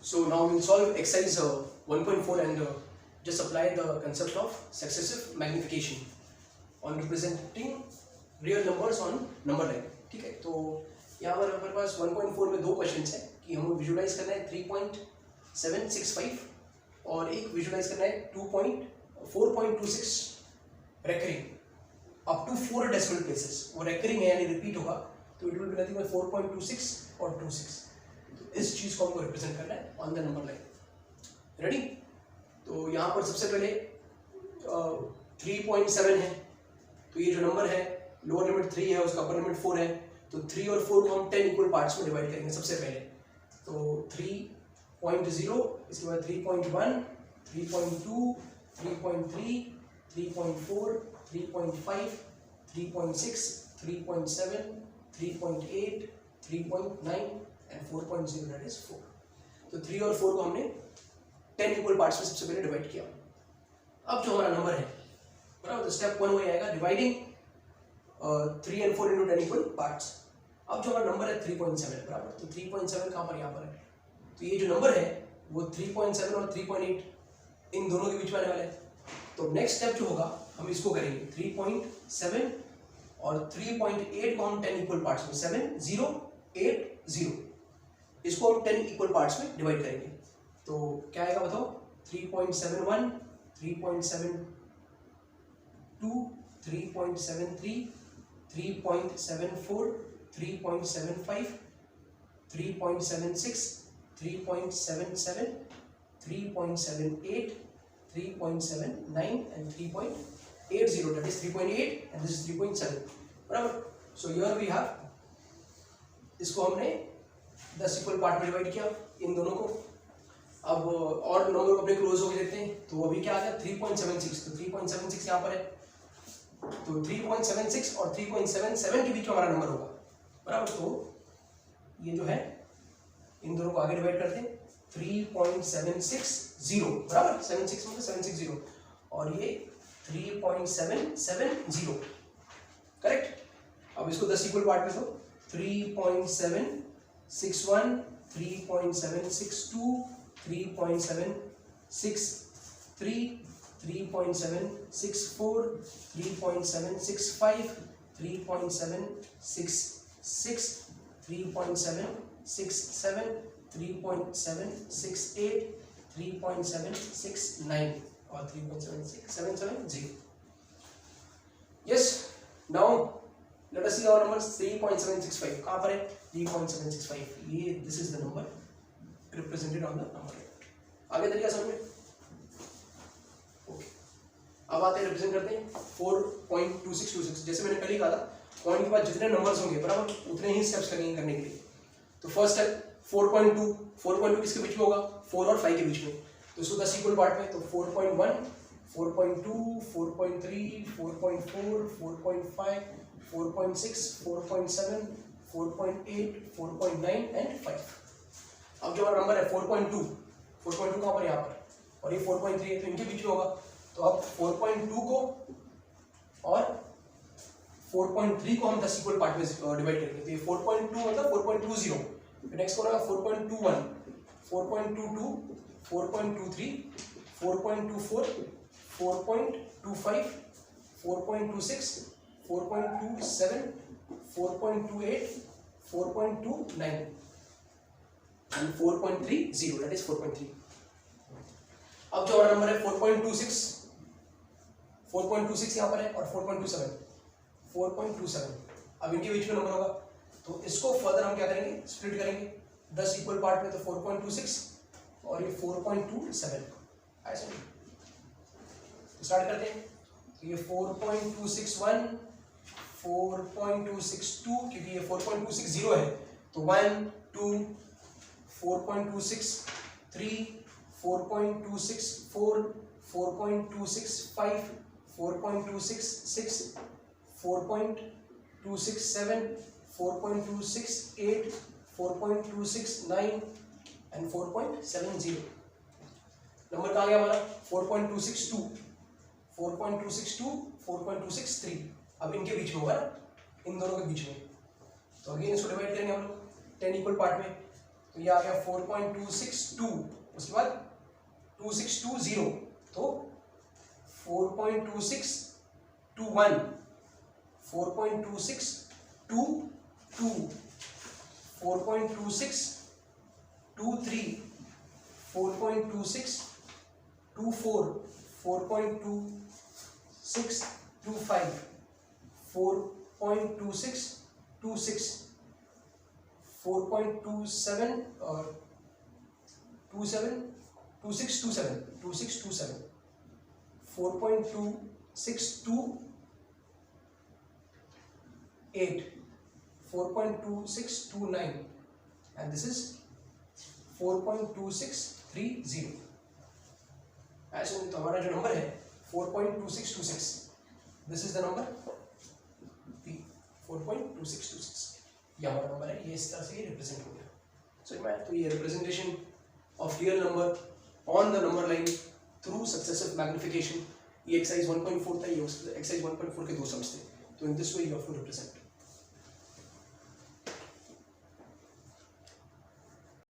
So now we'll solve exercise 1.4 and just apply the concept of successive magnification on representing real numbers on number line. ठीक है, तो यहाँ पर हमारे पास 1.4 में दो क्वेश्चंस हैं कि हमें विजुलाइज करना है 3.765 और एक विजुलाइज करना है 4.26 recurring up to 4 decimal places. वो रेकरिंग है यानी रिपीट होगा, तो it will be nothing but 4.26 और 26. इस चीज को हमको रिप्रेजेंट करना है on the number line. Ready? तो यहाँ पर सबसे पहले 3.7 है, तो ये जो नंबर है लोअर लिमिट 3 है, उसका अपर लिमिट 4 है, तो 3 और 4 को हम 10 इक्वल पार्ट्स में डिवाइड करेंगे सबसे पहले. तो 3.0, इसके बाद 3.1, 3.2, 3.3, 3.4, 3.5, 3.6, 3.7, 3.8, 3.9 एंड 4.0 दैट इज 4. तो 3 और 4 को हमने 10 इक्वल पार्ट्स में सबसे पहले डिवाइड किया. अब जो हमारा नंबर है बराबर, तो स्टेप 1 वही आएगा, dividing 3 and 4 into 10 equal parts. अब जो हमारा नंबर है 3.7 बराबर, तो 3.7 कहाँ पर यहाँ पर है, तो ये जो नंबर है वो 3.7 और 3.8 इन दोनों के बीच में आने वाला है. तो नेक्स्ट स्टेप जो होगा हम इसको करेंगे 3.7 और 3.8 को हम 10 इक्वल पार्ट्स में 7 0 8 0 इसको हम 10 इक्वल पार्ट्स में डिवाइड करेंगे. तो क्या आएगा बताओ, 3.71, 3.72, 3.73, 3.74, 3.75, 3.76, 3.77, 3.78, 3.79 and 3.80, that is 3.8 and this is 3.7 बराबर. So here we have, इसको हमने 10 इक्वल पार्ट में डिवाइड किया इन दोनों को. अब और नंबर को अपने क्लोज होकर देखते हैं, तो अभी क्या आ गया 3.76, तो 3.76 यहाँ पर है, तो 3.76 और 3.77 के बीच में हमारा नंबर होगा बराबर. तो ये जो है इन दोनों को आगे डिवाइड करते हैं 3.760 बराबर, 76 मतलब 760 और ये 3.770 करेक्ट. अब इसको 10 इक्वल पार्ट में दो, 3.761, 3.762, 3.763, 3.764, 3.765, 3.766, 3.767, 3.768, 3.769 और 3.770. Yes, now let us see our number 3.765. कहाँ पर है 3.765, ये this is the number represented on the number line. आगे तरीका समझ में. ओके, अब आते हैं रिप्रेजेंट करते हैं 4.2626. जैसे मैंने पहले कहा था, पॉइंट के बाद जितने नंबर्स होंगे बराबर उतने ही स्टेप्स लगेंगे करने के लिए. तो फर्स्ट स्टेप 4.2 किसके बीच में होगा, 4 और 5 के बीच में, तो इसको 10 इक्वल पार्ट में. तो 4.1, 4.2, 4.3, 4.4, 4.5, 4.6, 4.7, 4.8, 4.9 एंड 5. अब जो हमारा नंबर है 4.2 कहाँ पर, यहाँ पर, और ये 4.3 है, तो इनके बीच में होगा. तो अब 4.2 को और 4.3 को हम 10 इक्वल पार्ट में डिवाइड करेंगे. तो ये 4.2 मतलब 4.20. नेक्स्ट को होगा 4.21, 4.22, 4.23, 4.24, 4.25, 4.26, 4.27, 4.28, 4.29 and 4.30, that is 4.3. अब जो हमारा नंबर है 4.26 यहाँ पर है और 4.27. अब इनके बीच में नंबर होगा, तो इसको फर्दर हम क्या करेंगे, स्प्लिट करेंगे 10 इक्वल पार्ट में. तो 4.26 और ये 4.27 ऐसे स्टार्ट करते हैं. तो ये 4.261, 4.262, क्योंकि ये 4.260 है, तो 1 2, 4.263, 4.264, 4.265, 4.266, 4.267, 4.268, 4.269 and 4.70. नंबर कहाँ गया हमारा 4.262, 4.262, 4.263. अब इनके बीच में होगा ना, इन दोनों के बीच में. तो अगेन इसको डिवाइड करेंगे हम लोग 10 इक्वल पार्ट में. तो ये आ गया 4.262, उसके बाद 2620, तो 4.2621, 4.2622, 4.2623, 4.2624, 4.2625, 4.2626, 4.27 और 2627, 4.2628, 4.2629, and this is 4.2630. ऐसे तो हमारा जो नंबर है 4.2626, दिस इज द नंबर 4.2626, ये हमारा नंबर है, ये इस तरह से रिप्रेजेंट हो गया. सो तो ये representation of real number on the number line through successive magnification. ये एक्सरसाइज 1.4 था, ये एक्सरसाइज 1.4 के दो सम्स थे. तो in this way you have to represent.